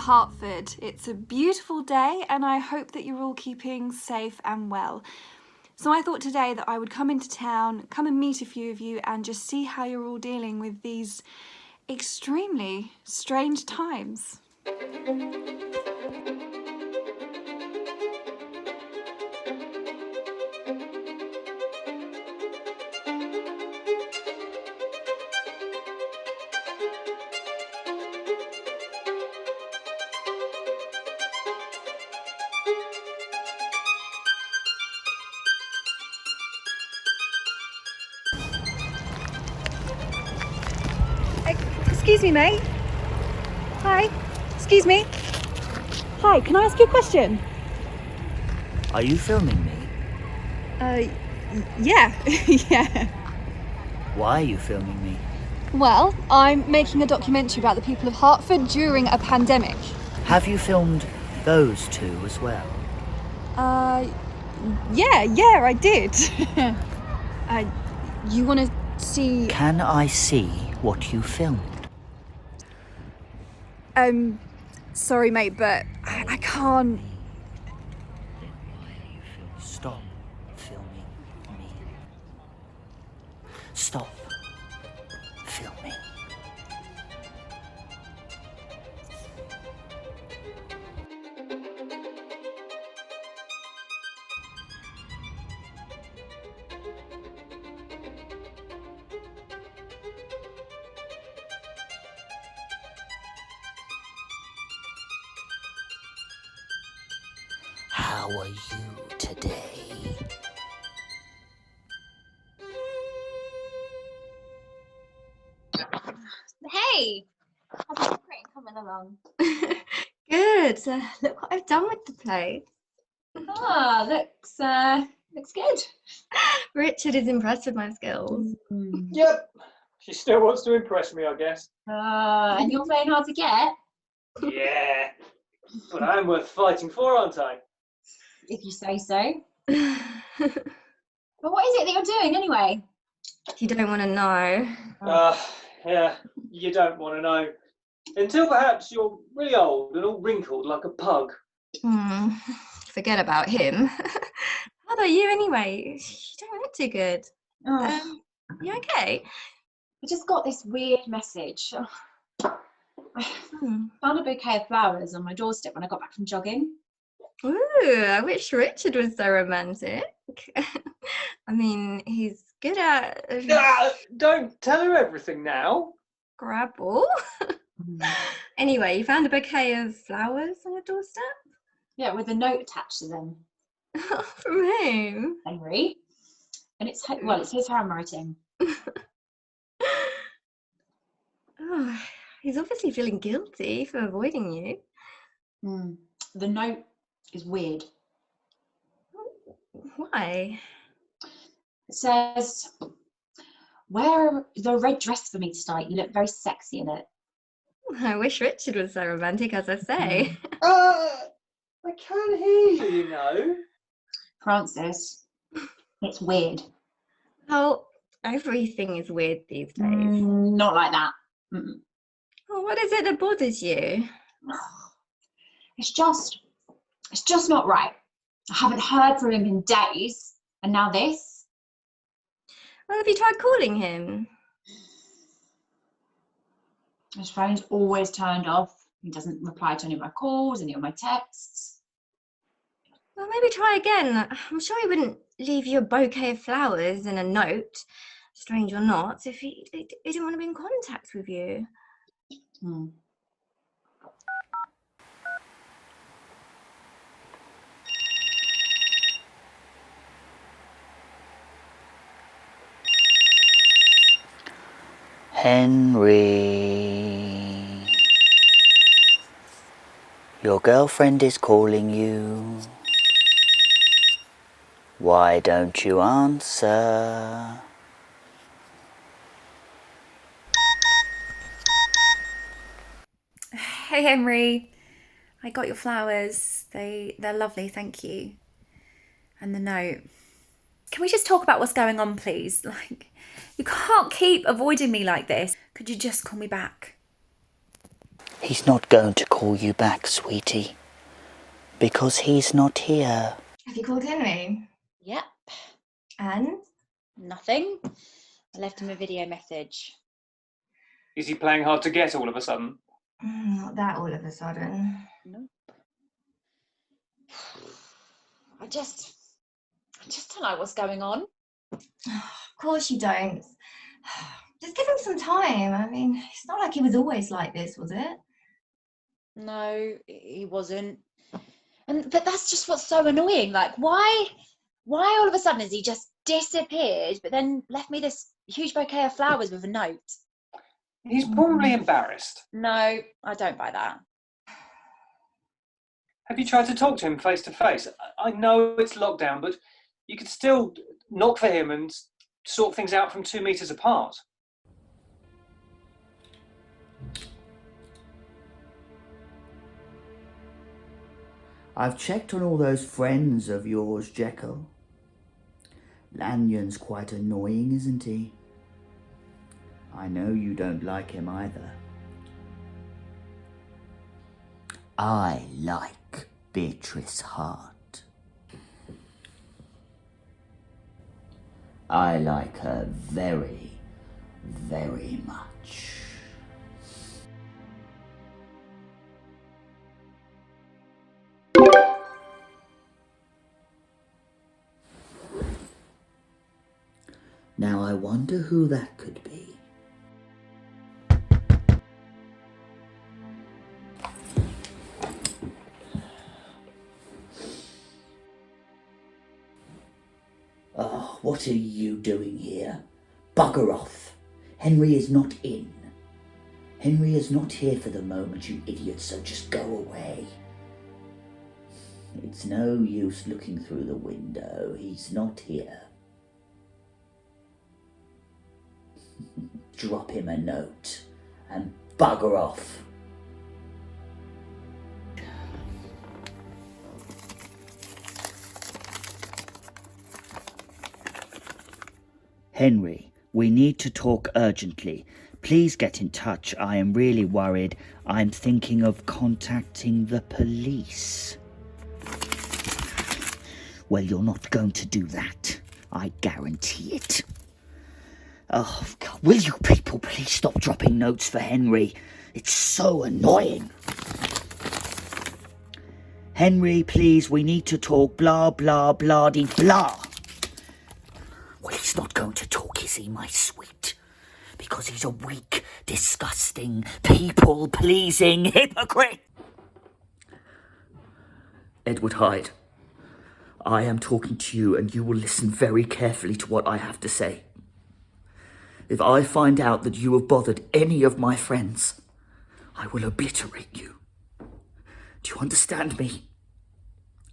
Hertford. It's a beautiful day and I hope that you're all keeping safe and well. So I thought today that I would come into town, come and meet a few of you and just see how you're all dealing with these extremely strange times. Excuse me, mate. Hi. Excuse me. Hi, can I ask you a question? Are you filming me? Yeah. Yeah. Why are you filming me? Well, I'm making a documentary about the people of Hertford during a pandemic. Have you filmed those two as well? Yeah, I did. You want to see... Can I see what you filmed? Sorry, mate, but I can't... Then why are you filming? Stop filming me. Stop filming. How are you today? Hey! How's it coming along? Good. Look what I've done with the place. Ah, looks good. Richard is impressed with my skills. Yep. She still wants to impress me, I guess. And you're playing hard to get? Yeah. But I am worth fighting for, aren't I? If you say so. But what is it that you're doing anyway? You don't want to know. Yeah, you don't want to know. Until perhaps you're really old and all wrinkled like a pug. Forget about him. How about you anyway? You don't look too good. You okay? I just got this weird message. I found a bouquet of flowers on my doorstep when I got back from jogging. Ooh, I wish Richard was so romantic. I mean, he's good at... Don't tell her everything now. Scrabble. Anyway, you found a bouquet of flowers on your doorstep? Yeah, with a note attached to them. From whom? Henry. And it's his handwriting. Oh, he's obviously feeling guilty for avoiding you. The note is weird. Why? It says, wear the red dress for me tonight. You look very sexy in it. I wish Richard was so romantic, as I say. I can hear you, you know. Francis, it's weird. Oh, everything is weird these days. Not like that. Oh, what is it that bothers you? It's just not right. I haven't heard from him in days, and now this. Well, have you tried calling him? His phone's always turned off. He doesn't reply to any of my calls, any of my texts. Well, maybe try again. I'm sure he wouldn't leave you a bouquet of flowers and a note, strange or not, if he didn't want to be in contact with you. Henry, your girlfriend is calling you. Why don't you answer? Hey Henry, I got your flowers. They're lovely, thank you. And the note. Can we just talk about what's going on, please? Like, you can't keep avoiding me like this. Could you just call me back? He's not going to call you back, sweetie, because he's not here. Have you called Henry? Yep. And? Nothing. I left him a video message. Is he playing hard to get all of a sudden? Not that all of a sudden. Nope. I just don't know what's going on. Of course you don't. Just give him some time. I mean, it's not like he was always like this, was it? No, he wasn't. But that's just what's so annoying. Like, why all of a sudden has he just disappeared, but then left me this huge bouquet of flowers with a note? He's probably embarrassed. No, I don't buy that. Have you tried to talk to him face to face? I know it's lockdown, but you could still knock for him and sort things out from 2 meters apart. I've checked on all those friends of yours, Jekyll. Lanyon's quite annoying, isn't he? I know you don't like him either. I like Beatrice Hart. I like her very, very much. Now I wonder who that could be. Oh, what are you doing here? Bugger off. Henry is not in. Henry is not here for the moment, you idiot, so just go away. It's no use looking through the window. He's not here. Drop him a note and bugger off. Henry, we need to talk urgently. Please get in touch. I am really worried. I'm thinking of contacting the police. Well, you're not going to do that. I guarantee it. Oh, God, will you people please stop dropping notes for Henry? It's so annoying. Henry, please, we need to talk. Blah, blah, blah-de-blah. Well, he's not going to talk, is he, my sweet? Because he's a weak, disgusting, people-pleasing hypocrite. Edward Hyde, I am talking to you and you will listen very carefully to what I have to say. If I find out that you have bothered any of my friends, I will obliterate you. Do you understand me?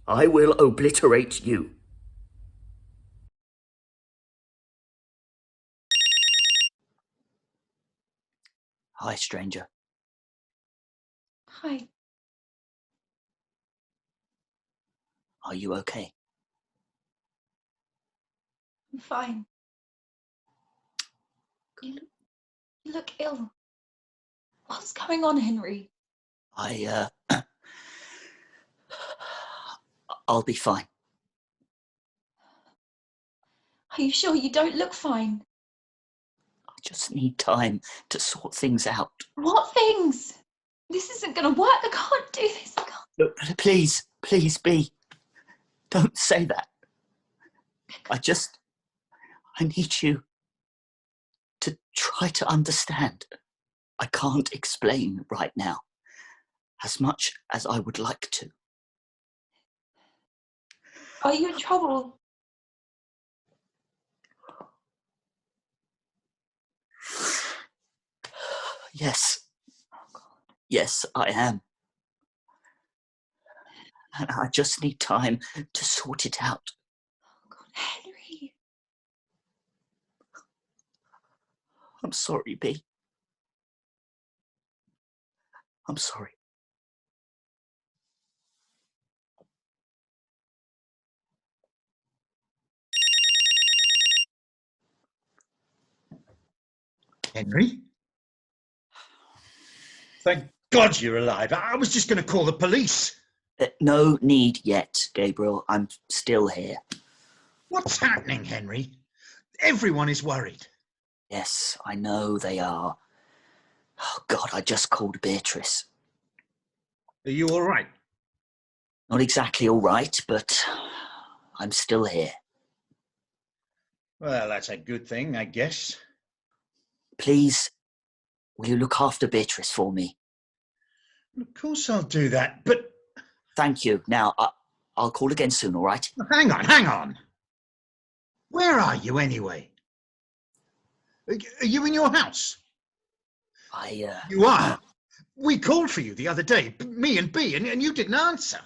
I will obliterate you. Hi, stranger. Hi. Are you okay? I'm fine. You look ill. What's going on, Henry? I'll be fine. Are you sure you don't look fine? I just need time to sort things out. What things? This isn't going to work. I can't do this. I can't. Look, please, B. Don't say that. I need you to try to understand. I can't explain right now, as much as I would like to. Are you in trouble? Yes. Yes, I am. And I just need time to sort it out. Oh, God, Henry. I'm sorry, B. I'm sorry. Henry? God, you're alive. I was just going to call the police. No need yet, Gabriel. I'm still here. What's happening, Henry? Everyone is worried. Yes, I know they are. Oh, God, I just called Beatrice. Are you all right? Not exactly all right, but I'm still here. Well, that's a good thing, I guess. Please, will you look after Beatrice for me? Of course I'll do that, but... Thank you. Now, I'll call again soon, all right? Hang on. Where are you, anyway? Are you in your house? You are? We called for you the other day, me and B, and you didn't answer.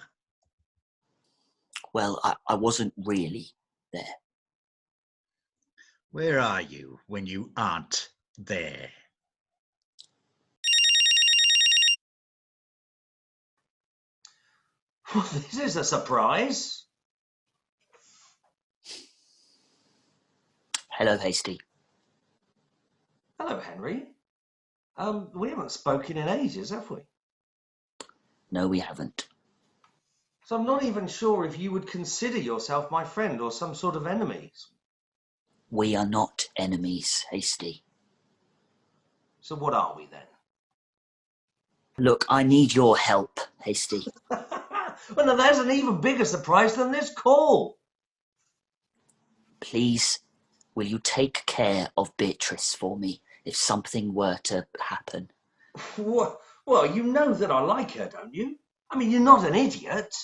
Well, I wasn't really there. Where are you when you aren't there? This is a surprise. Hello, Hasty. Hello, Henry. We haven't spoken in ages, have we? No, we haven't. So I'm not even sure if you would consider yourself my friend or some sort of enemy. We are not enemies, Hasty. So what are we then? Look, I need your help, Hasty. Well, now there's an even bigger surprise than this call. Please, will you take care of Beatrice for me if something were to happen? What? Well, you know that I like her, don't you? I mean, you're not an idiot.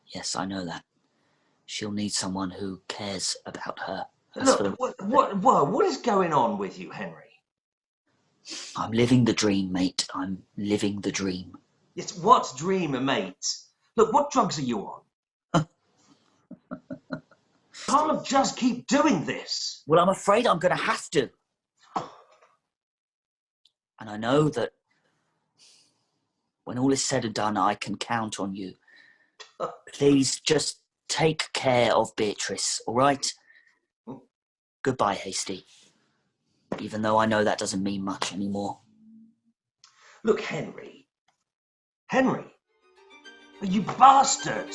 Yes, I know that. She'll need someone who cares about her. Look, what is going on with you, Henry? I'm living the dream, mate. I'm living the dream. Yes, what dream, mate? Look, what drugs are you on? Can't just keep doing this. Well, I'm afraid I'm going to have to. And I know that when all is said and done, I can count on you. Please just take care of Beatrice, all right? Goodbye, Hasty. Even though I know that doesn't mean much anymore. Look, Henry, you bastard!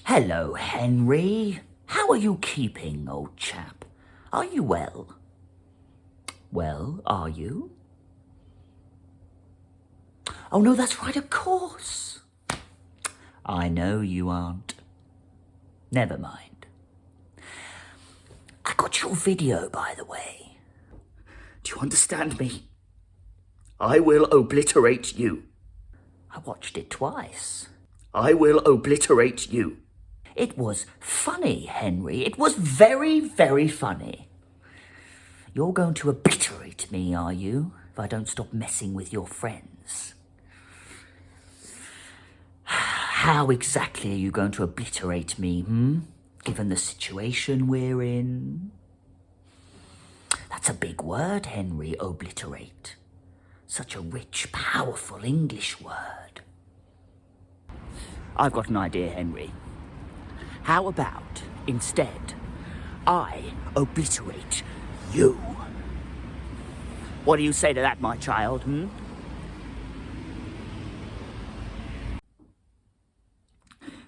Hello, Henry. How are you keeping, old chap? Are you well? Well, are you? Oh, no, that's right, of course. I know you aren't. Never mind. I got your video, by the way. Do you understand me? I will obliterate you. I watched it twice. I will obliterate you. It was funny, Henry. It was very, very funny. You're going to obliterate me, are you, if I don't stop messing with your friends? How exactly are you going to obliterate me, given the situation we're in? That's a big word, Henry, obliterate. Such a rich, powerful English word. I've got an idea, Henry. How about, instead, I obliterate you? What do you say to that, my child,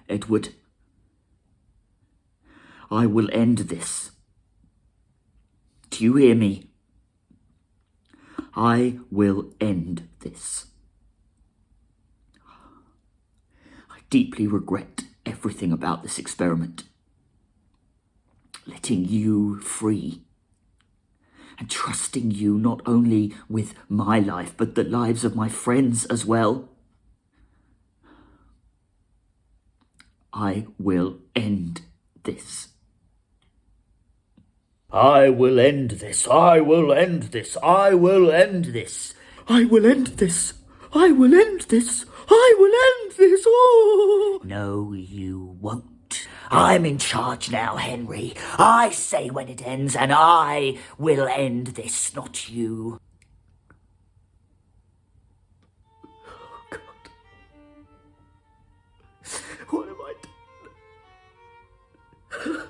Edward, I will end this. Do you hear me? I will end this. I deeply regret everything about this experiment. Letting you free. And trusting you not only with my life, but the lives of my friends as well. I will end this. I will end this. I will end this. I will end this. I will end this. I will end this. I will end this. Oh! No, you won't. I'm in charge now, Henry. I say when it ends, and I will end this, not you. Oh, God. What have I done?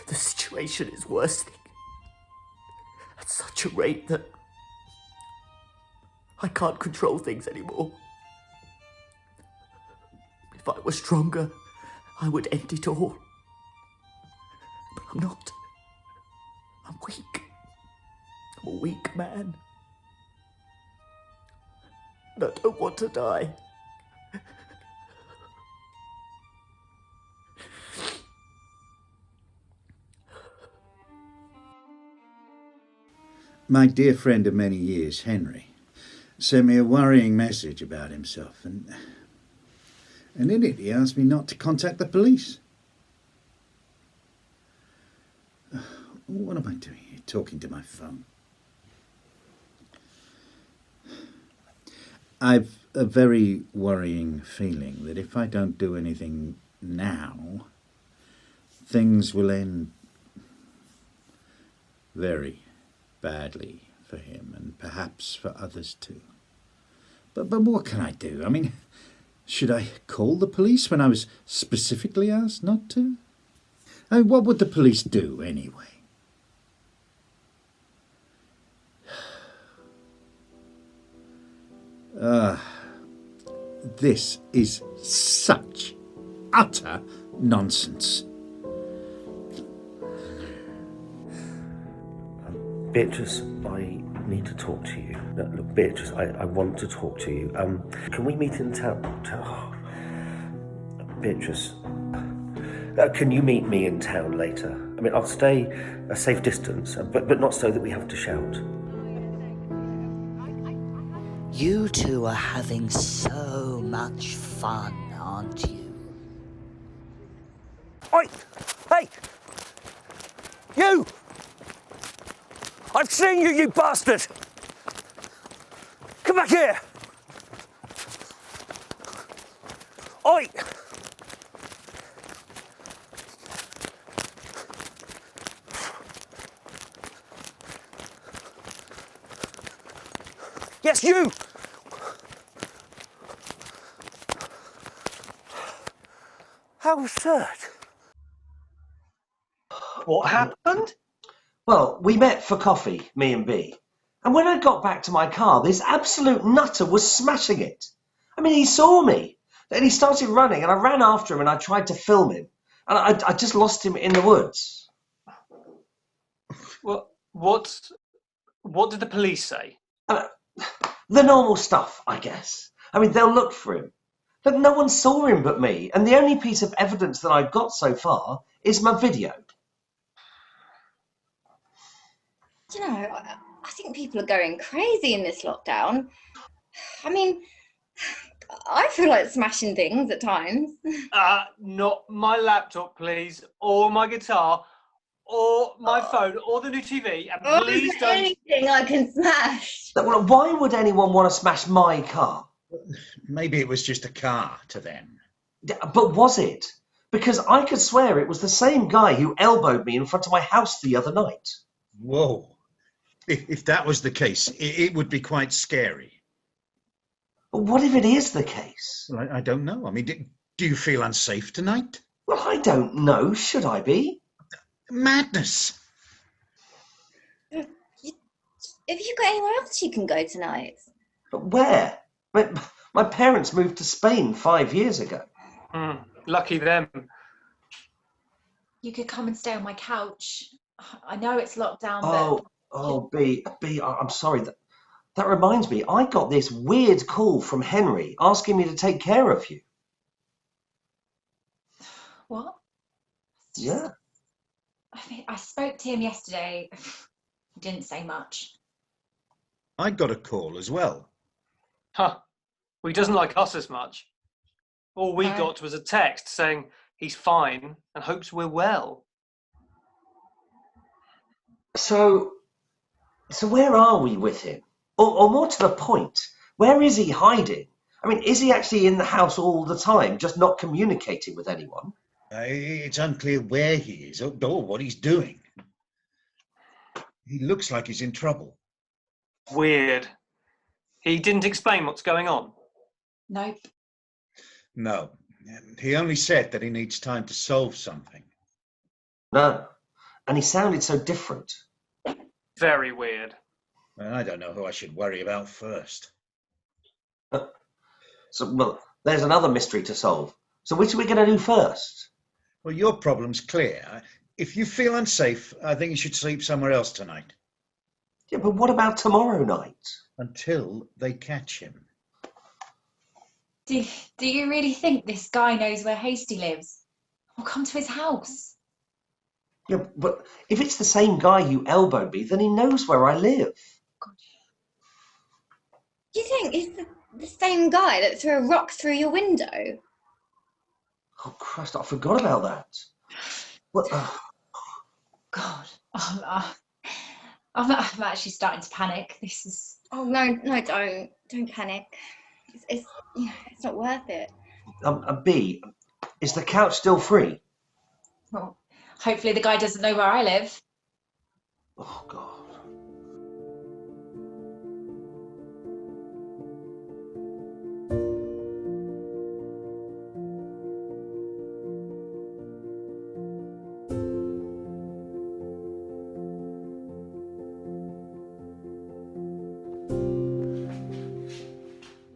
The situation is worsening at such a rate that I can't control things anymore. If I were stronger, I would end it all. But I'm not. I'm weak. I'm a weak man. And I don't want to die. My dear friend of many years, Henry, sent me a worrying message about himself, and in it he asked me not to contact the police. What am I doing here, talking to my phone? I've a very worrying feeling that if I don't do anything now, things will end very badly for him, and perhaps for others too. But what can I do? I mean, should I call the police when I was specifically asked not to? I mean, what would the police do anyway? This is such utter nonsense. Beatrice, I need to talk to you. No, look, Beatrice, I want to talk to you. Can we meet in town? Beatrice, can you meet me in town later? I mean, I'll stay a safe distance, but not so that we have to shout. You two are having so much fun, aren't you? Oi! Hey! You! I've seen you, you bastard! Come back here! Oi! Yes, you! How absurd. What happened? Well, we met for coffee, me and B. And when I got back to my car, this absolute nutter was smashing it. I mean, he saw me. Then he started running, and I ran after him, and I tried to film him. And I just lost him in the woods. Well, what did the police say? The normal stuff, I guess. I mean, they'll look for him. But no one saw him but me, and the only piece of evidence that I've got so far is my video. I don't know, I think people are going crazy in this lockdown. I mean, I feel like smashing things at times. Not my laptop, please, or my guitar, or my phone, or the new TV, and please don't... anything I can smash. Well, why would anyone want to smash my car? Maybe it was just a car to them. But was it? Because I could swear it was the same guy who elbowed me in front of my house the other night. Whoa. If that was the case, it would be quite scary. But what if it is the case? Well, I don't know. I mean, do you feel unsafe tonight? Well, I don't know. Should I be? Madness. Have you got anywhere else you can go tonight? But where? My parents moved to Spain 5 years ago. Lucky them. You could come and stay on my couch. I know it's locked down, but... Oh, B, I'm sorry. That reminds me, I got this weird call from Henry asking me to take care of you. What? Yeah. I spoke to him yesterday. He didn't say much. I got a call as well. Huh. Well, he doesn't like us as much. All we No. got was a text saying he's fine and hopes we're well. So where are we with him? Or more to the point, where is he hiding? I mean, is he actually in the house all the time, just not communicating with anyone? It's unclear where he is or what he's doing. He looks like he's in trouble. Weird. He didn't explain what's going on. Nope. No, he only said that he needs time to solve something. No. And he sounded so different. Very weird. I don't know who I should worry about first. Well, there's another mystery to solve. So which are we going to do first? Well, your problem's clear. If you feel unsafe, I think you should sleep somewhere else tonight. Yeah, but what about tomorrow night? Until they catch him. Do you really think this guy knows where Hasty lives? We'll come to his house. Yeah, but if it's the same guy who elbowed me, then he knows where I live. Do you think it's the same guy that threw a rock through your window? Oh, Christ, I forgot about that. What? God, I'm actually starting to panic. This is... Oh, no, don't panic. It's not worth it. B, is the couch still free? Well, hopefully the guy doesn't know where I live. Oh, God.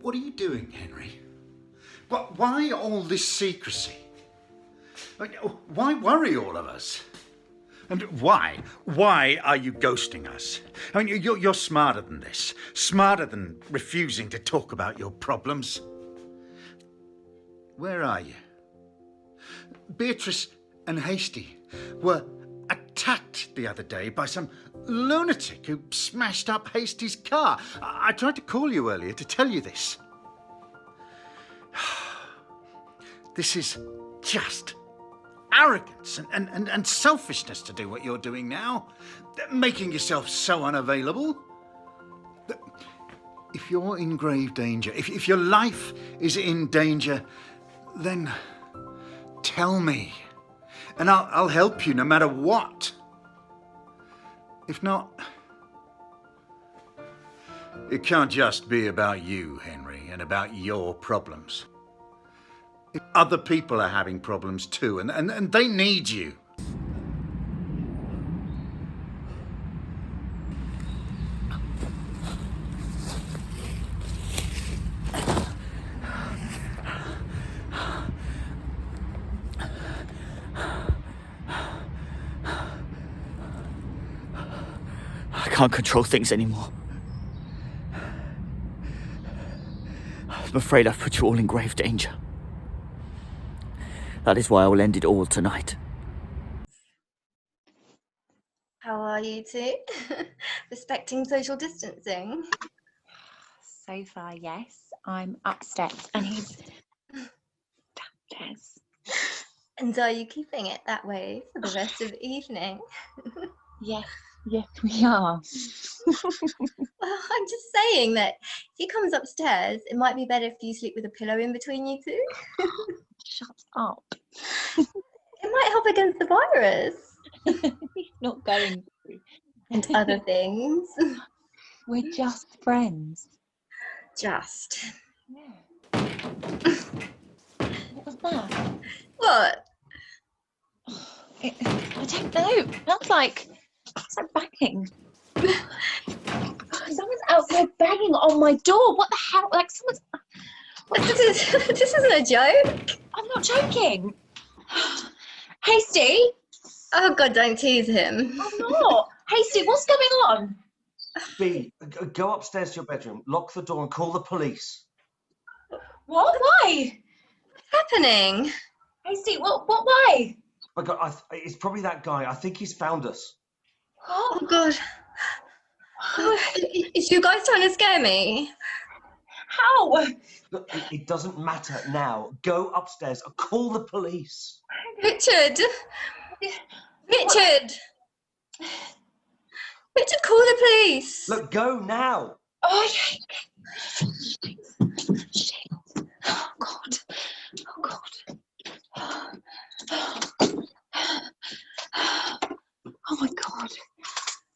What are you doing, Henry? Why all this secrecy? Why worry all of us? And why are you ghosting us? I mean, you're smarter than this. Smarter than refusing to talk about your problems. Where are you? Beatrice and Hasty were attacked the other day by some lunatic who smashed up Hasty's car. I tried to call you earlier to tell you this. This is just arrogance and selfishness to do what you're doing now, making yourself so unavailable. If you're in grave danger, if your life is in danger, then tell me, and I'll help you no matter what. If not, it can't just be about you, Henry, and about your problems. Other people are having problems too, and they need you. I can't control things anymore. I'm afraid I've put you all in grave danger. That is why I will end it all tonight. How are you two? Respecting social distancing? So far, yes. I'm upstairs and he's downstairs. And are you keeping it that way for the rest of the evening? Yes, we are. Well, I'm just saying that if he comes upstairs, it might be better if you sleep with a pillow in between you two. Shut up. It might help against the virus. He's not going to. And other things. We're just friends. Just. Yeah. What was that? What? I don't know. It's like banging. Someone's outside banging on my door. What the hell? Like someone's. This isn't a joke. I'm not joking. Hasty. Oh God, don't tease him. I'm not. Hasty, what's going on? B, go upstairs to your bedroom, lock the door and call the police. What? Why? What's happening? Hasty, what? Why? My God, it's probably that guy. I think he's found us. Oh, God. Is you guys trying to scare me? How? Look, it doesn't matter now. Go upstairs and call the police. Richard! Richard! Richard, call the police! Look, go now. Oh, okay. Shit. Oh, God. Oh, God. Oh, my God.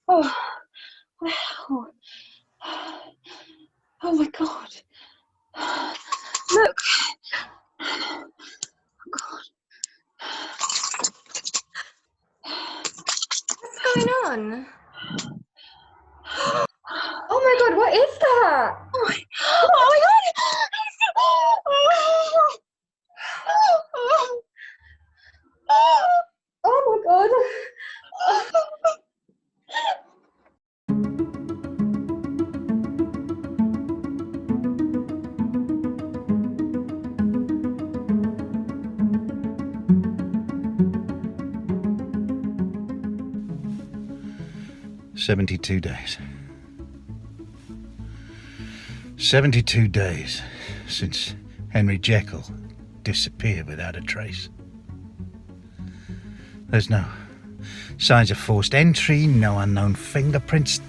Oh, wow. Oh, my God. Look. Oh, God. What's going on? Oh my God, what is that? Oh my God! Oh my God. 72 days. 72 days since Henry Jekyll disappeared without a trace. There's no signs of forced entry, no unknown fingerprints,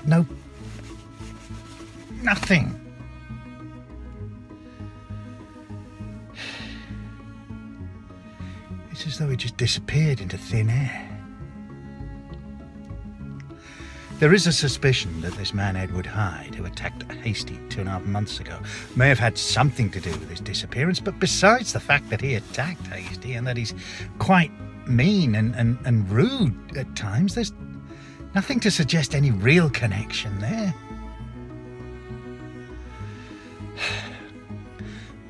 nothing. It's as though he just disappeared into thin air. There is a suspicion that this man, Edward Hyde, who attacked Hasty 2.5 months ago, may have had something to do with his disappearance, but besides the fact that he attacked Hasty and that he's quite mean and rude at times, there's nothing to suggest any real connection there.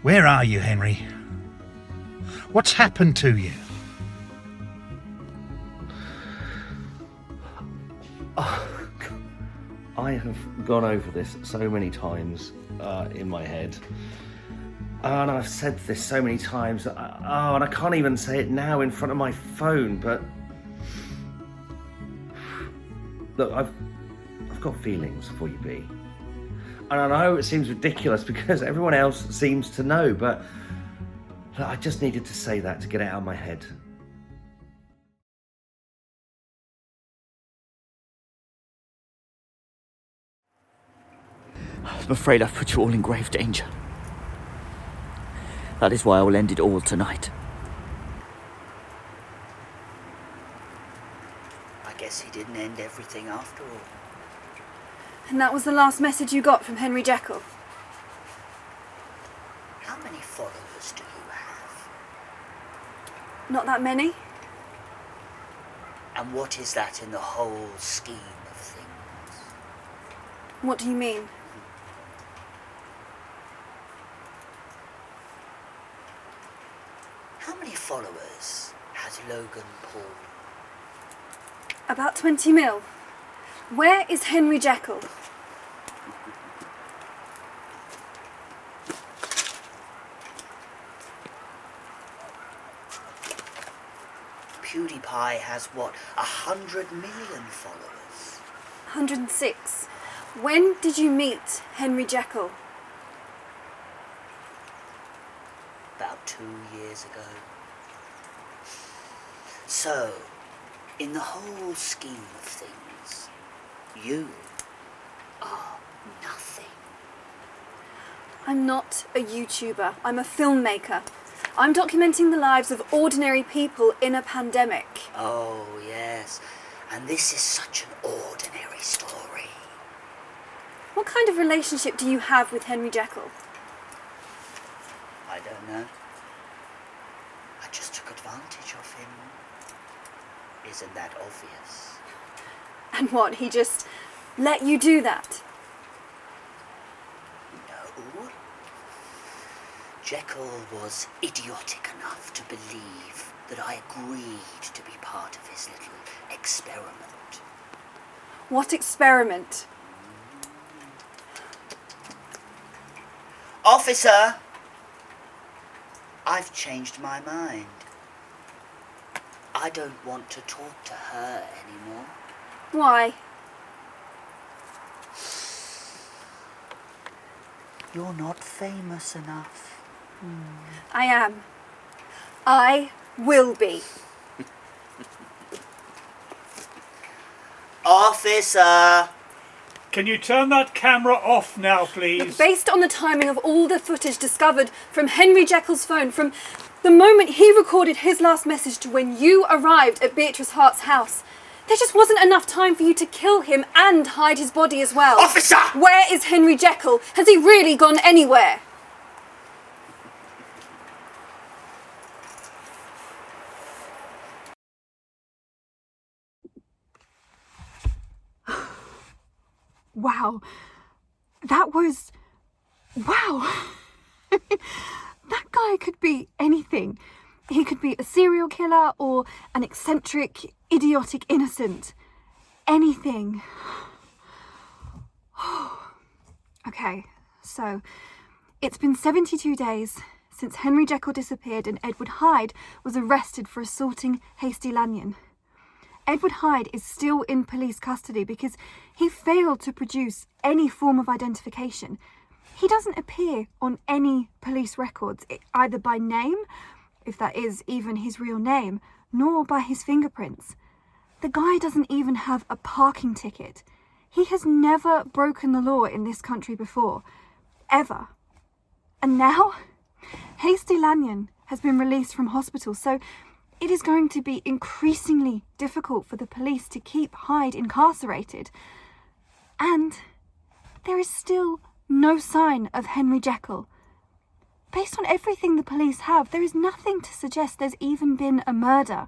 Where are you, Henry? What's happened to you? I have gone over this so many times in my head. And I've said this so many times. And I can't even say it now in front of my phone, but... Look, I've got feelings for you, B. And I know it seems ridiculous because everyone else seems to know, but look, I just needed to say that to get it out of my head. I'm afraid I've put you all in grave danger. That is why I will end it all tonight. I guess he didn't end everything after all. And that was the last message you got from Henry Jekyll? How many followers do you have? Not that many. And what is that in the whole scheme of things? What do you mean? How many followers has Logan Paul? About 20 mil. Where is Henry Jekyll? PewDiePie has, what, 100 million followers? 106. When did you meet Henry Jekyll? About 2 years ago. So, in the whole scheme of things, you are nothing. I'm not a YouTuber. I'm a filmmaker. I'm documenting the lives of ordinary people in a pandemic. Oh, yes. And this is such an ordinary story. What kind of relationship do you have with Henry Jekyll? I don't know. I just took advantage of him. Isn't that obvious? And what, he just let you do that? No. Jekyll was idiotic enough to believe that I agreed to be part of his little experiment. What experiment? Officer! I've changed my mind. I don't want to talk to her anymore. Why? You're not famous enough. I am. I will be. Officer! Can you turn that camera off now, please? Look, based on the timing of all the footage discovered from Henry Jekyll's phone, from the moment he recorded his last message to when you arrived at Beatrice Hart's house, there just wasn't enough time for you to kill him and hide his body as well. Officer! Where is Henry Jekyll? Has he really gone anywhere? Wow. That was... Wow. That guy could be anything. He could be a serial killer or an eccentric, idiotic innocent. Anything. Okay, so it's been 72 days since Henry Jekyll disappeared and Edward Hyde was arrested for assaulting Hasty Lanyon. Edward Hyde is still in police custody because he failed to produce any form of identification. He doesn't appear on any police records, either by name, if that is even his real name, nor by his fingerprints. The guy doesn't even have a parking ticket. He has never broken the law in this country before, ever. And now, Hasty Lanyon has been released from hospital, so it is going to be increasingly difficult for the police to keep Hyde incarcerated. And there is still no sign of Henry Jekyll. Based on everything the police have, there is nothing to suggest there's even been a murder.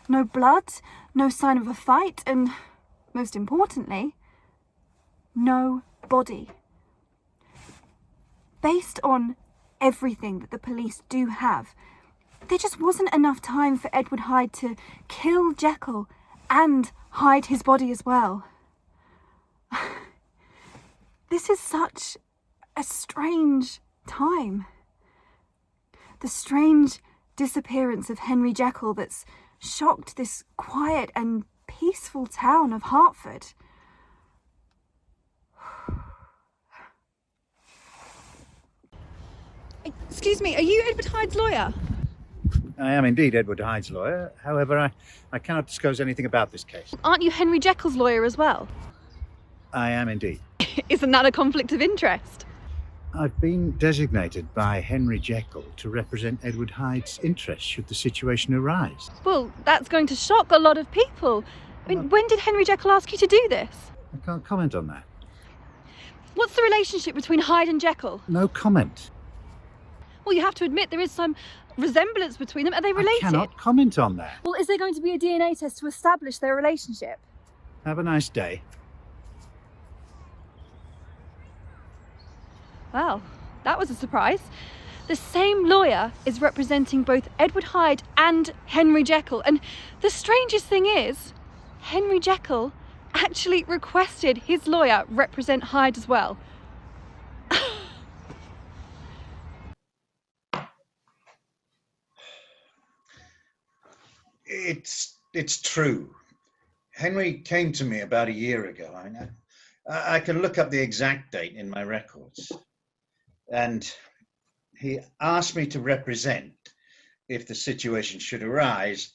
No blood, no sign of a fight, and most importantly, no body. Based on everything that the police do have, there just wasn't enough time for Edward Hyde to kill Jekyll and hide his body as well. This is such a strange time. The strange disappearance of Henry Jekyll that's shocked this quiet and peaceful town of Hertford. Excuse me, are you Edward Hyde's lawyer? I am indeed Edward Hyde's lawyer. However, I cannot disclose anything about this case. Aren't you Henry Jekyll's lawyer as well? I am indeed. Isn't that a conflict of interest? I've been designated by Henry Jekyll to represent Edward Hyde's interests should the situation arise. Well, that's going to shock a lot of people. I mean, when did Henry Jekyll ask you to do this? I can't comment on that. What's the relationship between Hyde and Jekyll? No comment. Well, you have to admit there is some resemblance between them. Are they related? I cannot comment on that. Well, is there going to be a DNA test to establish their relationship? Have a nice day. Well, that was a surprise. The same lawyer is representing both Edward Hyde and Henry Jekyll. And the strangest thing is, Henry Jekyll actually requested his lawyer represent Hyde as well. It's true. Henry came to me about a year ago. I can look up the exact date in my records. And he asked me to represent, if the situation should arise,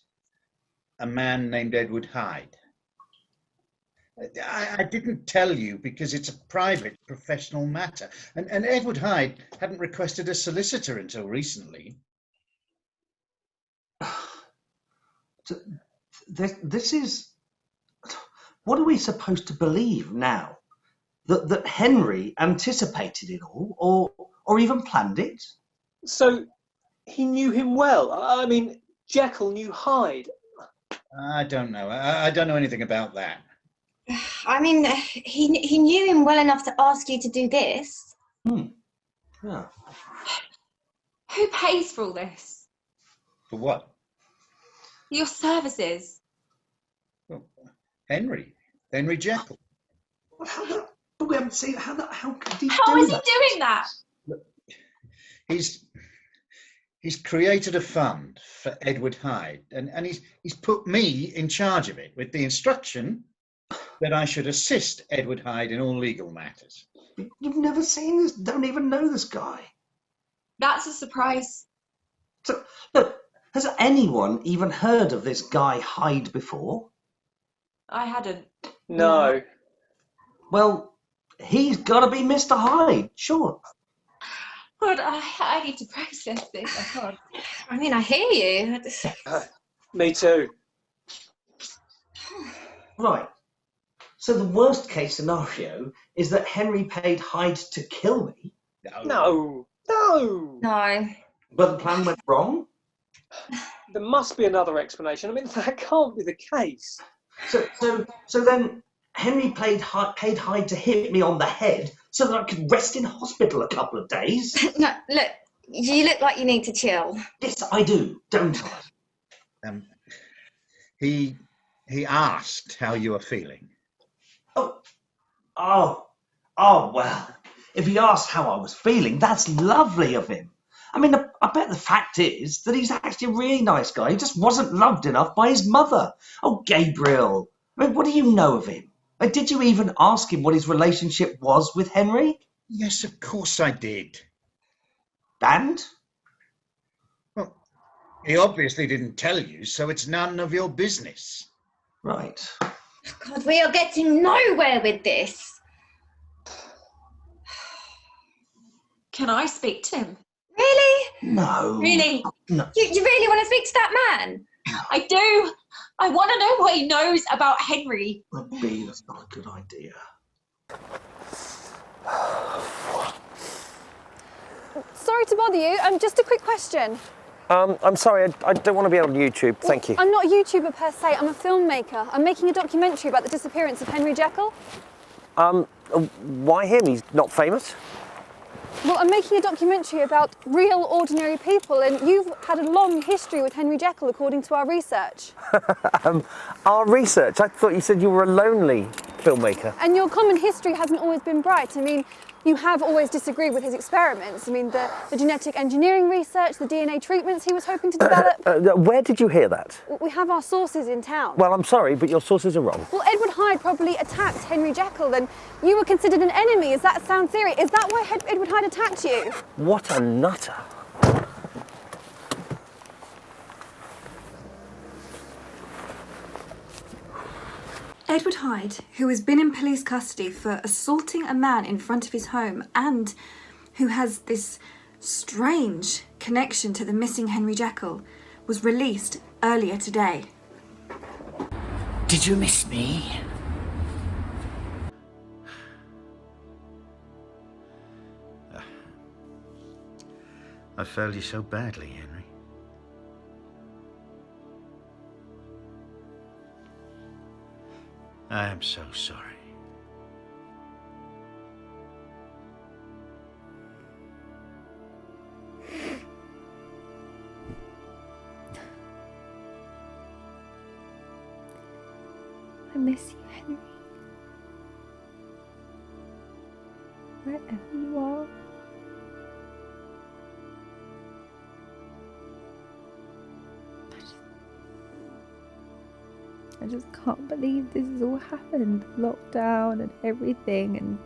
a man named Edward Hyde. I didn't tell you because it's a private professional matter. And Edward Hyde hadn't requested a solicitor until recently. This is... What are we supposed to believe now? That Henry anticipated it all, or even planned it? So he knew him well. I mean, Jekyll knew Hyde. I don't know. I don't know anything about that. I mean, he knew him well enough to ask you to do this. Yeah. Who pays for all this? For what? Your services. Well, Henry Jekyll. But we haven't seen how could he How do is that? he doing that? Look, he's He's created a fund for Edward Hyde, and he's put me in charge of it with the instruction that I should assist Edward Hyde in all legal matters. You've never seen this, don't even know this guy. That's a surprise. So, look, has anyone even heard of this guy Hyde before? I hadn't. No. Well, he's got to be Mr. Hyde, sure. God, I need to process this. I can't. I mean, I hear you. Me too. Right. So the worst case scenario is that Henry paid Hyde to kill me. No. But the plan went wrong? There must be another explanation. I mean, that can't be the case. So then Henry paid Hyde to hit me on the head so that I could rest in hospital a couple of days. No, look, you look like you need to chill. Yes, I do, don't I? He asked how you were feeling. Oh, well, if he asked how I was feeling, that's lovely of him. I mean, I bet the fact is that he's actually a really nice guy. He just wasn't loved enough by his mother. Oh, Gabriel, I mean, what do you know of him? Did you even ask him what his relationship was with Henry? Yes, of course I did. And? Well, he obviously didn't tell you, so it's none of your business. Right. God, we are getting nowhere with this. Can I speak to him? Really? No. Really? No. You really want to speak to that man? I do. I want to know what he knows about Henry. B, that's not a good idea. Sorry to bother you. Just a quick question. I'm sorry, I don't want to be on YouTube, thank you. I'm not a YouTuber per se, I'm a filmmaker. I'm making a documentary about the disappearance of Henry Jekyll. Why him? He's not famous? Well, I'm making a documentary about real, ordinary people, and you've had a long history with Henry Jekyll, according to our research. Our research? I thought you said you were a lonely filmmaker. And your common history hasn't always been bright. I mean, you have always disagreed with his experiments. I mean, the genetic engineering research, the DNA treatments he was hoping to develop. Where did you hear that? We have our sources in town. Well, I'm sorry, but your sources are wrong. Well, Edward Hyde probably attacked Henry Jekyll, and you were considered an enemy. Is that sound theory? Is that why Edward Hyde attacked you? What a nutter. Edward Hyde, who has been in police custody for assaulting a man in front of his home and who has this strange connection to the missing Henry Jekyll, was released earlier today. Did you miss me? I failed you so badly, Henry. I am so sorry. I miss you, Henry. Wherever you are. I just can't believe this has all happened. Lockdown and everything, and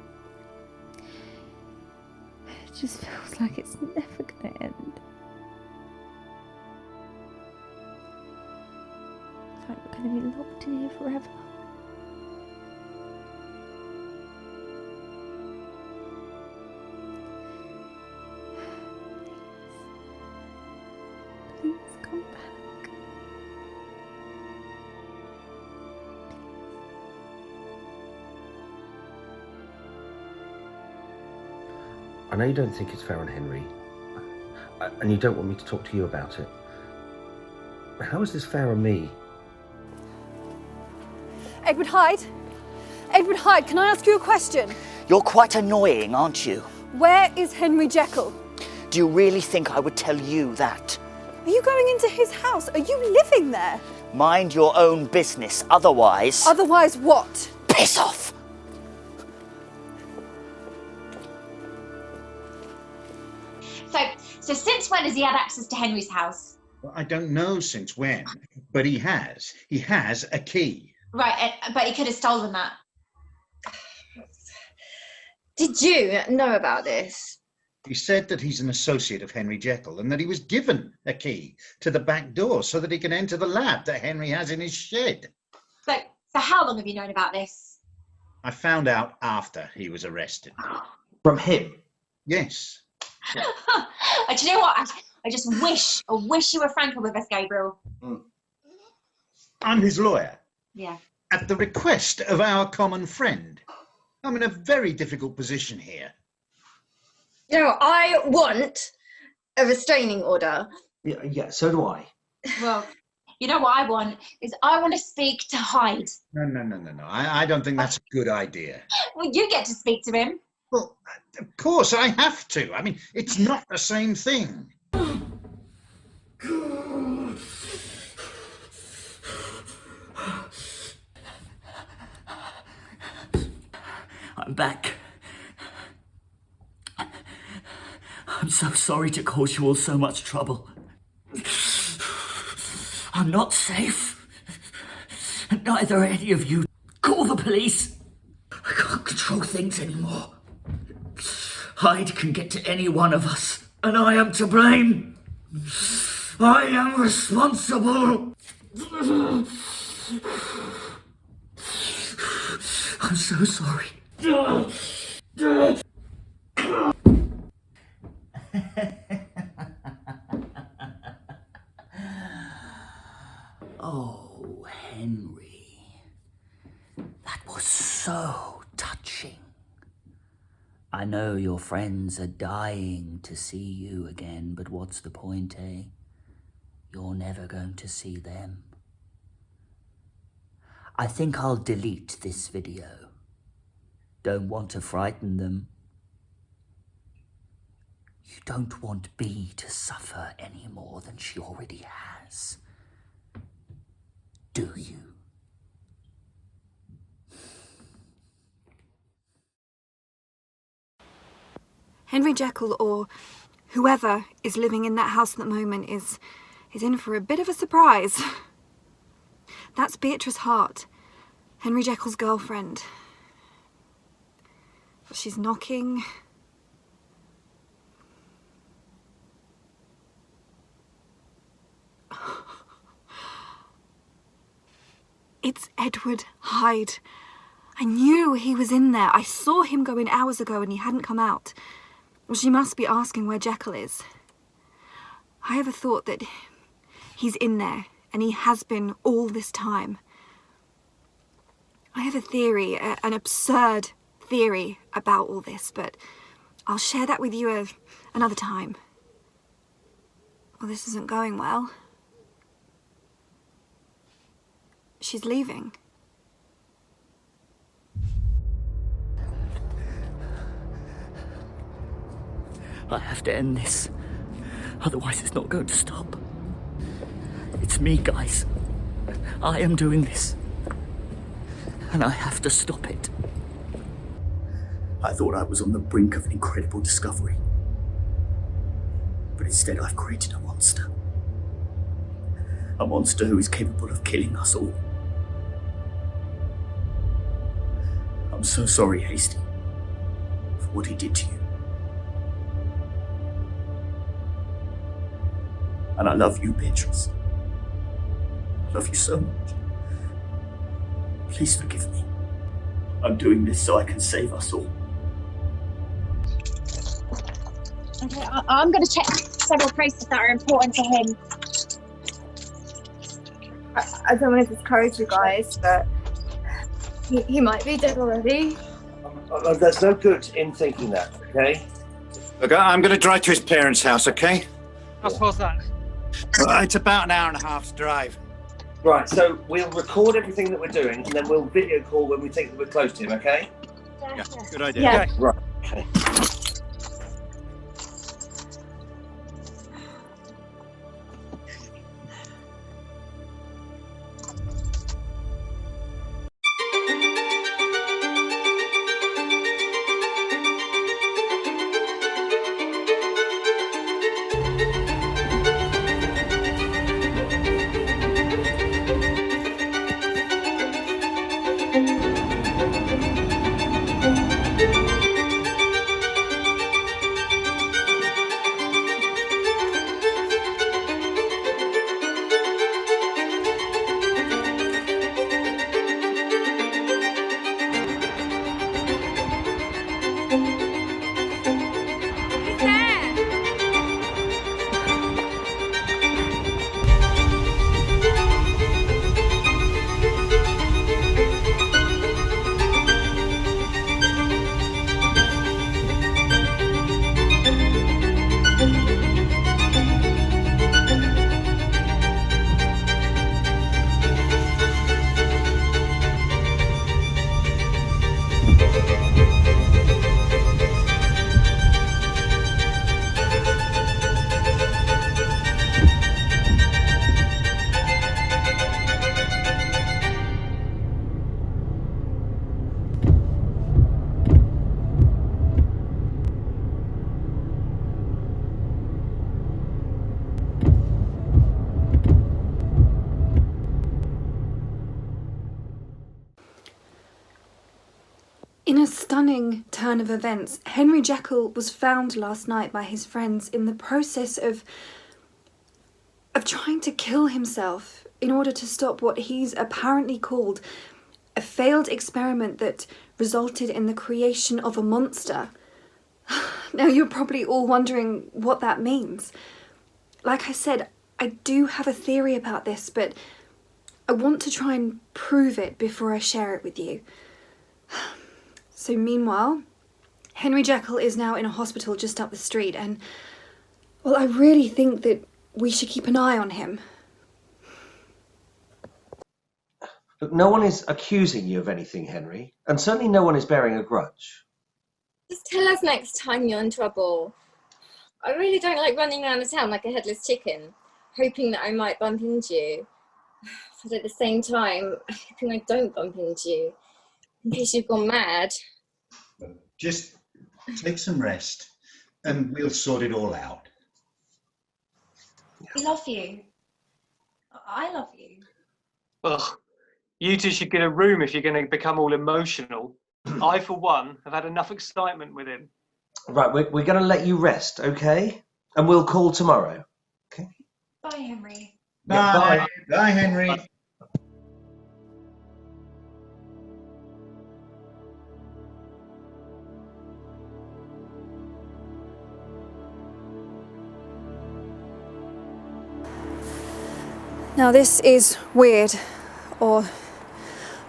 it just feels like it's never gonna end. It's like we're gonna be locked in here forever. Please come back. I know you don't think it's fair on Henry, and you don't want me to talk to you about it. How is this fair on me? Edward Hyde? Edward Hyde, can I ask you a question? You're quite annoying, aren't you? Where is Henry Jekyll? Do you really think I would tell you that? Are you going into his house? Are you living there? Mind your own business, otherwise... Otherwise what? Piss off! So since when has he had access to Henry's house? Well, I don't know since when, but he has. He has a key. Right, but he could have stolen that. Did you know about this? He said that he's an associate of Henry Jekyll and that he was given a key to the back door so that he can enter the lab that Henry has in his shed. So how long have you known about this? I found out after he was arrested. From him? Yes. Do you know what? I just wish you were franker with us, Gabriel. I'm his lawyer. Yeah. At the request of our common friend. I'm in a very difficult position here. You know, I want a restraining order. Yeah, so do I. Well, you know what I want is I want to speak to Hyde. No. I don't think that's a good idea. Well, you get to speak to him. Well, of course I have to. I mean, it's not the same thing. I'm back. I'm so sorry to cause you all so much trouble. I'm not safe. And neither are any of you. Call the police. I can't control things anymore. Hyde can get to any one of us, and I am to blame. I am responsible. I'm so sorry. Oh, Henry. That was so touching. I know your friends are dying to see you again, but what's the point, eh? You're never going to see them. I think I'll delete this video. Don't want to frighten them. You don't want Bea to suffer any more than she already has. Do you? Henry Jekyll, or whoever is living in that house at the moment, is in for a bit of a surprise. That's Beatrice Hart, Henry Jekyll's girlfriend. She's knocking. It's Edward Hyde. I knew he was in there. I saw him go in hours ago and he hadn't come out. Well, she must be asking where Jekyll is. I have a thought that he's in there, and he has been all this time. I have a theory, an absurd theory about all this, but I'll share that with you another time. Well, this isn't going well. She's leaving. I have to end this. Otherwise it's not going to stop. It's me, guys. I am doing this. And I have to stop it. I thought I was on the brink of an incredible discovery. But instead I've created a monster. A monster who is capable of killing us all. I'm so sorry, Hasty, for what he did to you. And I love you, Beatrice. I love you so much. Please forgive me. I'm doing this so I can save us all. Okay, I'm going to check several places that are important to him. I don't want to discourage you guys, but he might be dead already. There's no good in thinking that, okay? Look, I'm going to drive to his parents' house, okay? How far's that? It's about an hour and a half's drive. Right, so we'll record everything that we're doing and then we'll video call when we think that we're close to him, okay? Yeah, good idea. Yeah. Okay. Right, okay. In a stunning turn of events, Henry Jekyll was found last night by his friends in the process of trying to kill himself in order to stop what he's apparently called a failed experiment that resulted in the creation of a monster. Now you're probably all wondering what that means. Like I said, I do have a theory about this, but I want to try and prove it before I share it with you. So meanwhile, Henry Jekyll is now in a hospital just up the street, and, well, I really think that we should keep an eye on him. Look, no one is accusing you of anything, Henry, and certainly no one is bearing a grudge. Just tell us next time you're in trouble. I really don't like running around the town like a headless chicken, hoping that I might bump into you. But at the same time, hoping I don't bump into you, in case you've gone mad. Just take some rest and we'll sort it all out. We love you. I love you. Ugh. You two should get a room if you're going to become all emotional. I, for one, have had enough excitement with him. Right, we're going to let you rest, okay? And we'll call tomorrow. Okay. Bye, Henry. Bye. Yeah, bye. Bye, Henry. Bye. Now this is weird, or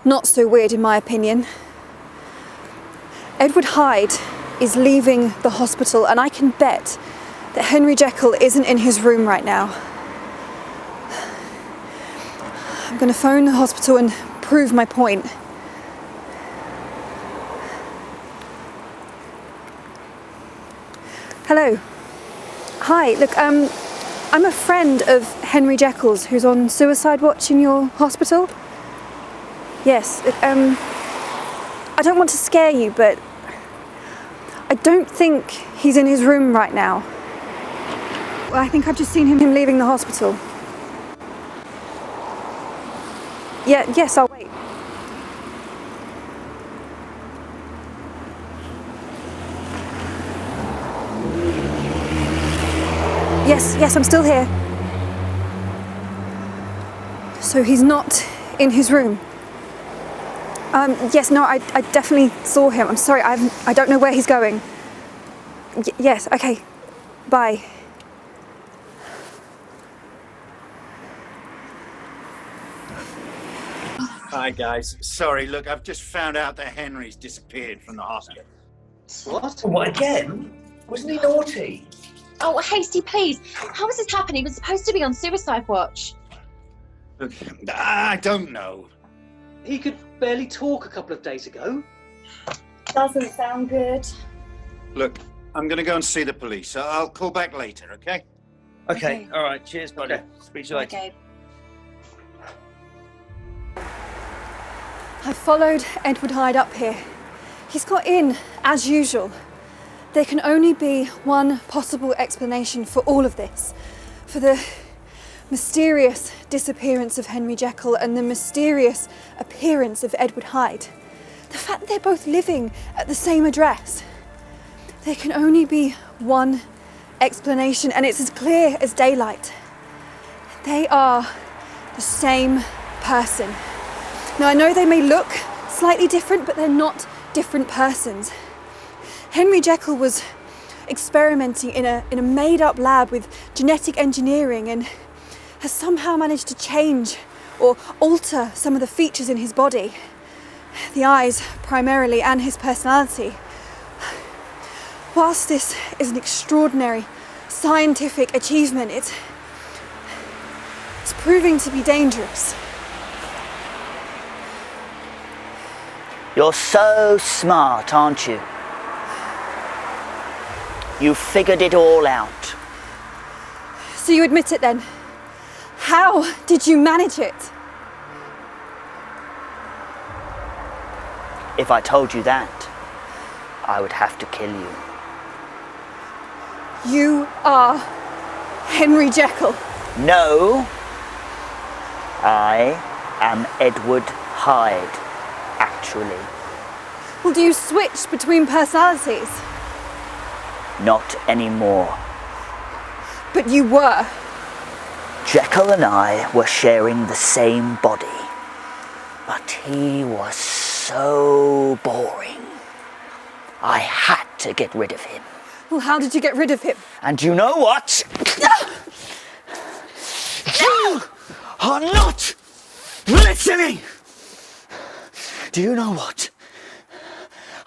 not so weird in my opinion. Edward Hyde is leaving the hospital, and I can bet that Henry Jekyll isn't in his room right now. I'm going to phone the hospital and prove my point. Hello. Hi, look, I'm a friend of Henry Jekyll's who's on suicide watch in your hospital. Yes, look, I don't want to scare you, but I don't think he's in his room right now. Well, I think I've just seen him leaving the hospital. Yeah, yes, I'll wait. Yes, I'm still here. So he's not in his room? Yes, no, I definitely saw him. I'm sorry, I don't know where he's going. Yes, okay, bye. Hi guys, sorry, look, I've just found out that Henry's disappeared from the hospital. What? What again? Wasn't he naughty? Oh, Hasty, please. How is this happening? He was supposed to be on suicide watch. Look, I don't know. He could barely talk a couple of days ago. Doesn't sound good. Look, I'm going to go and see the police. I'll call back later, okay? Okay, all right, cheers, buddy. Okay. Speak to you later. Okay. I followed Edward Hyde up here. He's got in, as usual. There can only be one possible explanation for all of this. For the mysterious disappearance of Henry Jekyll and the mysterious appearance of Edward Hyde. The fact that they're both living at the same address. There can only be one explanation, and it's as clear as daylight. They are the same person. Now, I know they may look slightly different, but they're not different persons. Henry Jekyll was experimenting in a made-up lab with genetic engineering and has somehow managed to change or alter some of the features in his body. The eyes, primarily, and his personality. Whilst this is an extraordinary scientific achievement, it's proving to be dangerous. You're so smart, aren't you? You figured it all out. So you admit it then? How did you manage it? If I told you that, I would have to kill you. You are Henry Jekyll. No, I am Edward Hyde, actually. Well, do you switch between personalities? Not anymore. But you were. Jekyll and I were sharing the same body, but he was so boring. I had to get rid of him. Well, how did you get rid of him? And you know what? You are not listening! Do you know what?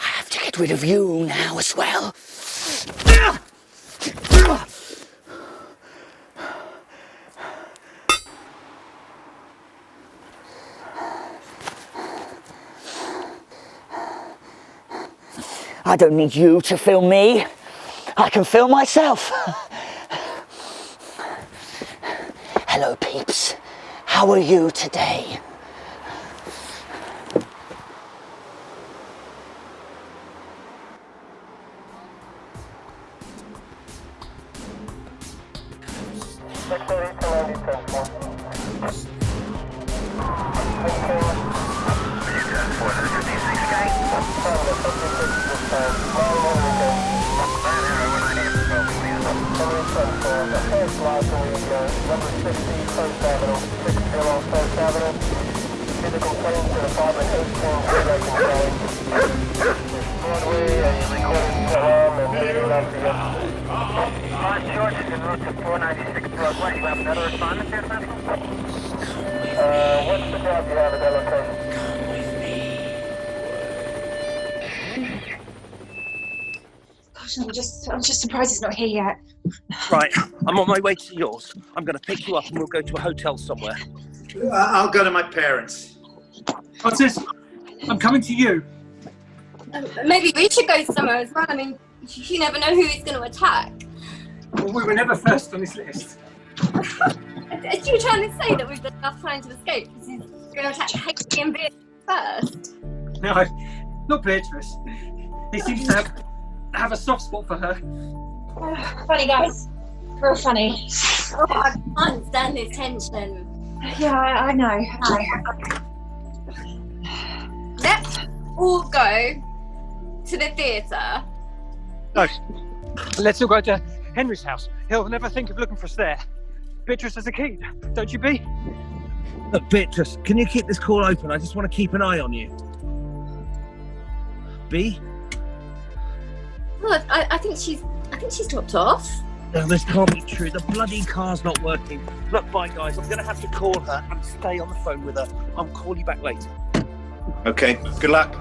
I have to get rid of you now as well. I don't need you to film me. I can film myself. Hello, peeps. How are you today? Gosh, I'm just surprised he's not here yet. Right, I'm on my way to yours. I'm going to pick you up and we'll go to a hotel somewhere. I'll go to my parents. What's this? I'm coming to you. Maybe we should go somewhere as well. I mean, you never know who he's going to attack. Well, we were never first on this list. Are you trying to say that we've got enough time to escape because he's going to attack Hayley and Beatrice first? No, not Beatrice. He seems to have a soft spot for her. Funny guys. Real funny. Oh, I can't stand this tension. Yeah, I know. Let's all go to the theatre. No, let's all go to Henry's house. He'll never think of looking for us there. Beatrice has a key, don't you, Bea? Look, Beatrice, can you keep this call open? I just want to keep an eye on you. Bea? Well, I think she's dropped off. No, this can't be true. The bloody car's not working. Look, bye, guys. I'm going to have to call her and stay on the phone with her. I'll call you back later. Okay, good luck.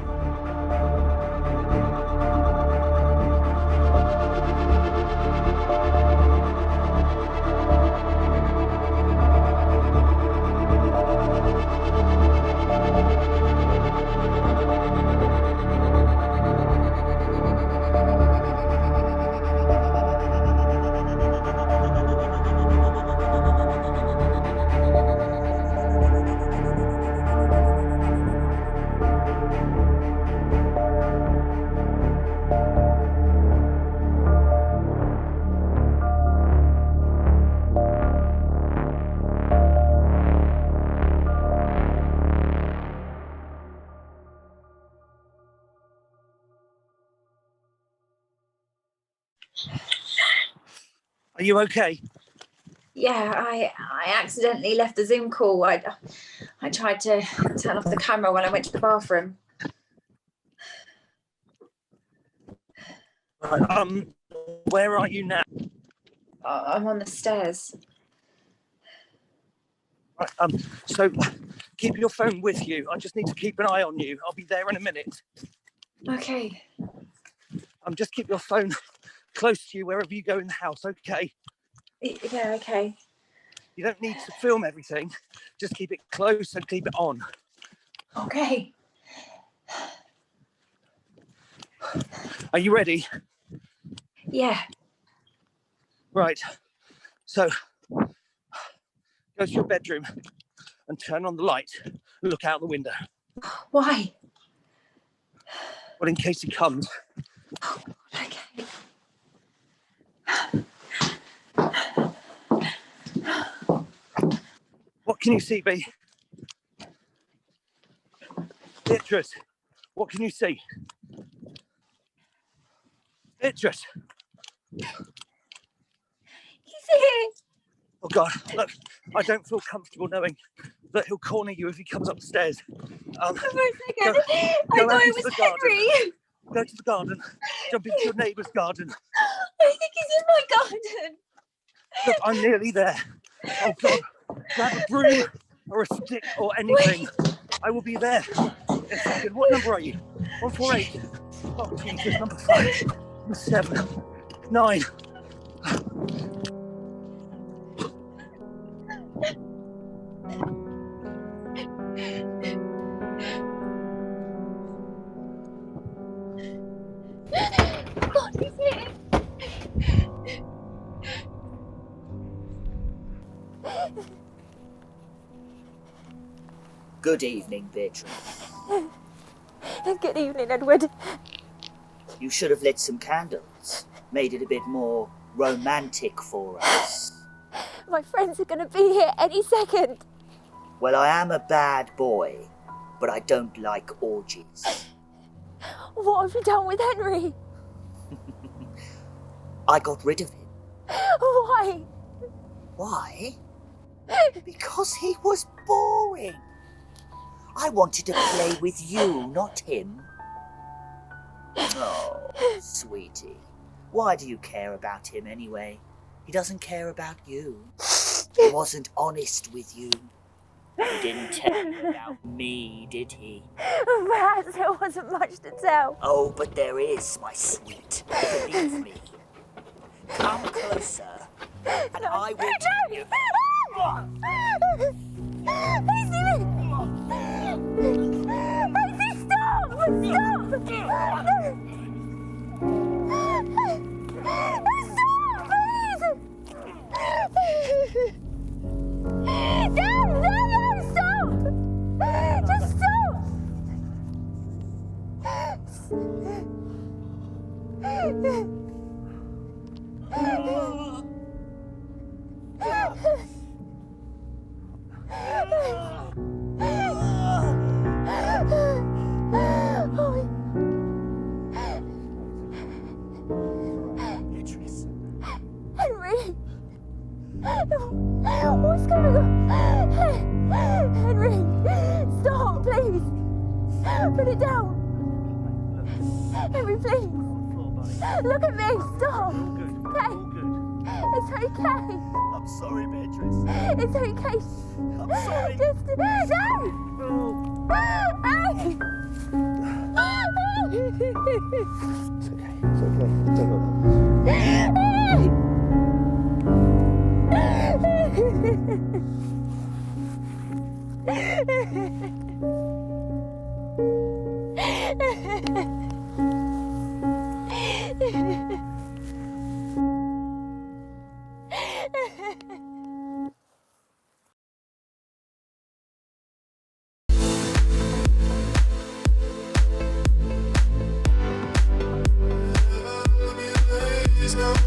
Are you okay? Yeah, I accidentally left the Zoom call. I tried to turn off the camera when I went to the bathroom. Where are you now? I'm on the stairs. Right, so keep your phone with you. I just need to keep an eye on you. I'll be there in a minute. Okay. Just keep your phone close to you wherever you go in the house, okay? Yeah, okay. You don't need to film everything. Just keep it close and keep it on. Okay. Are you ready? Yeah. Right. So go to your bedroom and turn on the light. Look out the window. Why? Well, in case he comes. Okay. What can you see, B? Beatrice, what can you see? Beatrice. He's here. Oh God, look, I don't feel comfortable knowing that he'll corner you if he comes upstairs. For a second, I go thought out it into was the garden. Henry. Go to the garden, jump into your neighbour's garden. I think he's in my garden. Look, I'm nearly there. Oh God, grab a broom or a stick or anything. I will be there in a second. What number are you? 148. Oh Jesus, number 5, 7, 9. God, he's here. Good evening, Beatrice. Good evening, Edward. You should have lit some candles. Made it a bit more romantic for us. My friends are going to be here any second. Well, I am a bad boy, but I don't like orgies. What have you done with Henry? I got rid of him. Why? Why? Because he was boring. I wanted to play with you, not him. Oh, sweetie. Why do you care about him anyway? He doesn't care about you. He wasn't honest with you. He didn't tell you about me, did he? Perhaps there wasn't much to tell. Oh, but there is, my sweet. Believe me. Come closer, and I will tell you. Stop! Just stop! Beatrice. Henry! What's going on? Henry! Stop, please! Put it down! Henry, please! Look at me! Stop! Okay? It's okay! I'm sorry, Beatrice. It's okay! I'm sorry. Just... No! Hey! It's okay. Don't worry. It's not